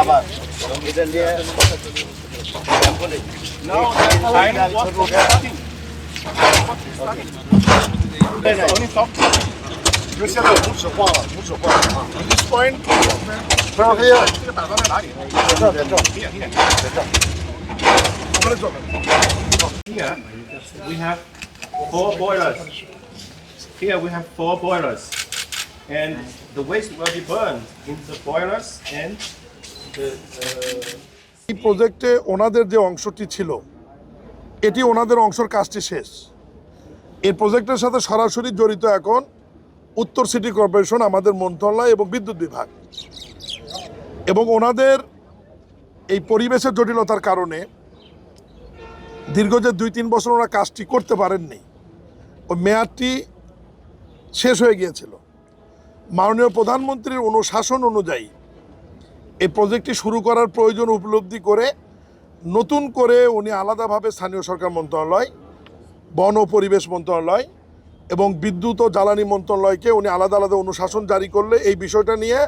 আবার এটা নিয়ে This point from here. Here we have four boilers. Here we have four boilers, and the waste will be burned in the boilers and the. এই প্রজেক্টে ওনাদের যে অংশটি ছিল এটি ওনাদের অংশের কাজটি শেষ। এই প্রজেক্টের সাথে সরাসরি জড়িত এখন উত্তর সিটি কর্পোরেশন, আমাদের মন্ত্রণালয় এবং বিদ্যুৎ বিভাগ, এবং ওনাদের এই পরিবেশের জটিলতার কারণে দীর্ঘ যে 2-3 বছর ওরা কাজটি করতে পারেননি, ওই মেয়াদটি শেষ হয়ে গিয়েছিল। মাননীয় প্রধানমন্ত্রীর অনুশাসন অনুযায়ী এই প্রজেক্টটি শুরু করার প্রয়োজন উপলব্ধি করে নতুন করে উনি আলাদাভাবে স্থানীয় সরকার মন্ত্রণালয়, বন ও পরিবেশ মন্ত্রণালয় এবং বিদ্যুৎ ও জ্বালানি মন্ত্রণালয়কে উনি আলাদা আলাদা অনুশাসন জারি করলে এই বিষয়টা নিয়ে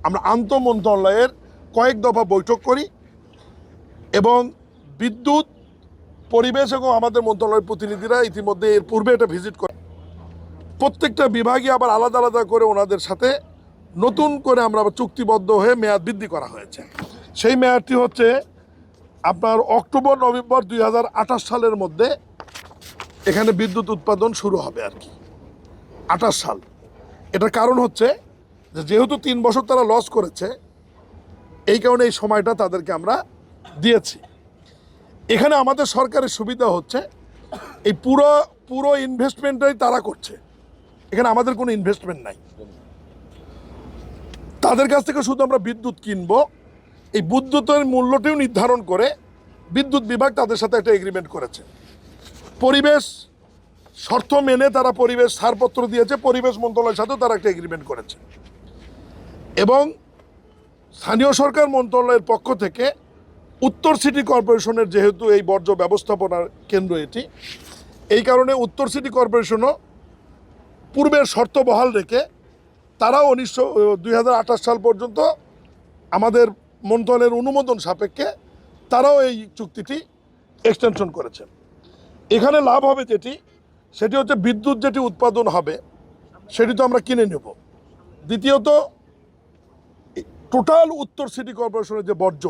আমরা আন্তঃ মন্ত্রণালয়ের কয়েক দফা বৈঠক করি এবং বিদ্যুৎ, পরিবেশ এবং আমাদের মন্ত্রণালয়ের প্রতিনিধিরা ইতিমধ্যে এর পূর্বে এটা ভিজিট করে প্রত্যেকটা বিভাগে আবার আলাদা আলাদা করে ওনাদের সাথে নতুন করে আমরা আবার চুক্তিবদ্ধ হয়ে মেয়াদ বৃদ্ধি করা হয়েছে। সেই মেয়াদটি হচ্ছে আপনার অক্টোবর-নভেম্বর 2028 সালের মধ্যে এখানে বিদ্যুৎ উৎপাদন শুরু হবে আর কি, 28 সাল। এটার কারণ হচ্ছে যে যেহেতু 3 বছর তারা লস করেছে, এই কারণে এই সময়টা তাদেরকে আমরা দিয়েছি। এখানে আমাদের সরকারের সুবিধা হচ্ছে এই পুরো ইনভেস্টমেন্টটাই তারা করছে, এখানে আমাদের কোনো ইনভেস্টমেন্ট নাই। তাদের কাছ থেকে শুধু আমরা বিদ্যুৎ কিনবো, এই বিদ্যুতের মূল্যটিও নির্ধারণ করে বিদ্যুৎ বিভাগ তাদের সাথে একটা এগ্রিমেন্ট করেছে। পরিবেশ শর্ত মেনে তারা পরিবেশ ছাড়পত্র দিয়েছে, পরিবেশ মন্ত্রণালয়ের সাথেও তারা একটা এগ্রিমেন্ট করেছে এবং স্থানীয় সরকার মন্ত্রণালয়ের পক্ষ থেকে উত্তর সিটি কর্পোরেশনের যেহেতু এই বর্জ্য ব্যবস্থাপনার কেন্দ্র এটি, এই কারণে উত্তর সিটি কর্পোরেশনও পূর্বের শর্ত বহাল রেখে তারাও 2028 সাল পর্যন্ত আমাদের মন্ত্রণালয়ের অনুমোদন সাপেক্ষে তারাও এই চুক্তিটি এক্সটেনশন করেছেন। এখানে লাভ হবে সেটি হচ্ছে বিদ্যুৎ যেটি উৎপাদন হবে সেটি তো আমরা কিনে নেব। দ্বিতীয়ত টোটাল উত্তর সিটি কর্পোরেশনের যে বর্জ্য,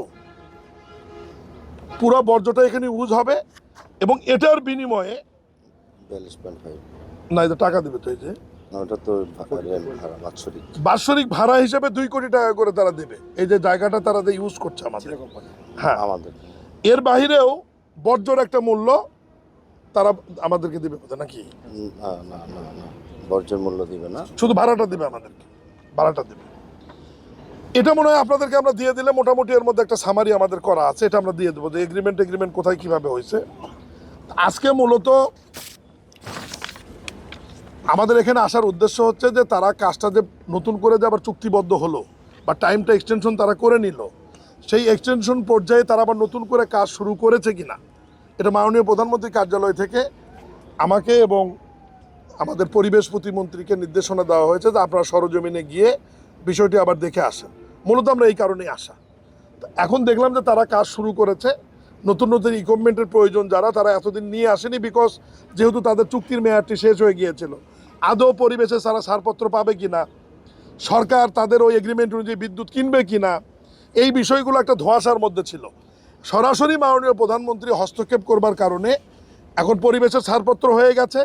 পুরো বর্জ্যটা এখানে ইউজ হবে এবং এটার বিনিময়ে 42.5 না, এটা টাকা দেবে তো, এই যে ওটা তো বাৎসরিক ভাড়া হিসেবে 2 কোটি টাকা করে তারা দেবে, এই যে জায়গাটা তারা ইউজ করছে আমাদের। হ্যাঁ, আমাদের এর বাহিরেও বর্জ্যর একটা মূল্য তারা আমাদেরকে দেবে নাকি? না, বর্জ্যের মূল্য দিবে না, শুধু ভাড়াটা দেবে আমাদেরকে, ভাড়াটা দেবে। এটা মনে হয় আপনাদেরকে আমরা দিয়ে দিলে মোটামুটি এর মধ্যে একটা সামারি আমাদের করা আছে, এটা আমরা দিয়ে দেবো যে এগ্রিমেন্ট কোথায় কিভাবে হয়েছে। আজকে মূলত আমাদের এখানে আসার উদ্দেশ্য হচ্ছে যে তারা কাজটা যে নতুন করে যে আবার চুক্তিবদ্ধ হলো বা টাইমটা এক্সটেনশন তারা করে নিল, সেই এক্সটেনশন পর্যায়ে তারা আবার নতুন করে কাজ শুরু করেছে কিনা, এটা মাননীয় প্রধানমন্ত্রীর কার্যালয় থেকে আমাকে এবং আমাদের পরিবেশ প্রতিমন্ত্রীকে নির্দেশনা দেওয়া হয়েছে যে আপনারা সরজমিনে গিয়ে বিষয়টি আবার দেখে আসেন। মূলত আমরা এই কারণেই আসা। এখন দেখলাম যে তারা কাজ শুরু করেছে, নতুন নতুন ইকুইপমেন্টের প্রয়োজন তারা এতদিন নিয়ে আসেনি, বিকজ যেহেতু তাদের চুক্তির মেয়াদটি শেষ হয়ে গিয়েছিল। আদৌ পরিবেশে তারা ছাড়পত্র পাবে কিনা, সরকার তাদের ওই এগ্রিমেন্ট অনুযায়ী বিদ্যুৎ কিনবে কিনা, এই বিষয়গুলো একটা ধোঁয়াশার মধ্যে ছিল। সরাসরি মাননীয় প্রধানমন্ত্রী হস্তক্ষেপ করবার কারণে এখন পরিবেশের ছাড়পত্র হয়ে গেছে,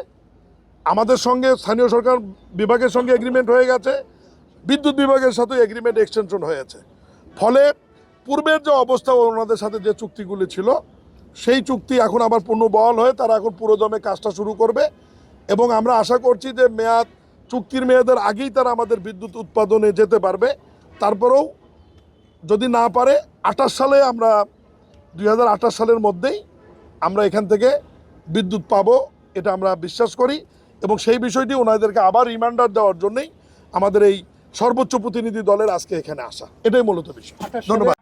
আমাদের সঙ্গে স্থানীয় সরকার বিভাগের সঙ্গে এগ্রিমেন্ট হয়ে গেছে, বিদ্যুৎ বিভাগের সাথে এগ্রিমেন্ট এক্সটেনশন হয়েছে। ফলে পূর্বের যে অবস্থা ওনাদের সাথে যে চুক্তিগুলি ছিল সেই চুক্তি এখন আবার পুনর্বহাল হয়ে তারা এখন পুরোদমে কাজটা শুরু করবে এবং আমরা আশা করছি যে চুক্তির মেয়াদের আগেই তারা আমাদের বিদ্যুৎ উৎপাদনে যেতে পারবে। তারপরেও যদি না পারে 28 সালে আমরা 2028 সালের মধ্যেই আমরা এখান থেকে বিদ্যুৎ পাবো, এটা আমরা বিশ্বাস করি এবং সেই বিষয়টি ওনাদেরকে আবার রিমাইন্ডার দেওয়ার জন্যই আমাদের এই সর্বোচ্চ প্রতিনিধি দলের আজকে এখানে আসা, এটাই মূলত বিষয়। ধন্যবাদ।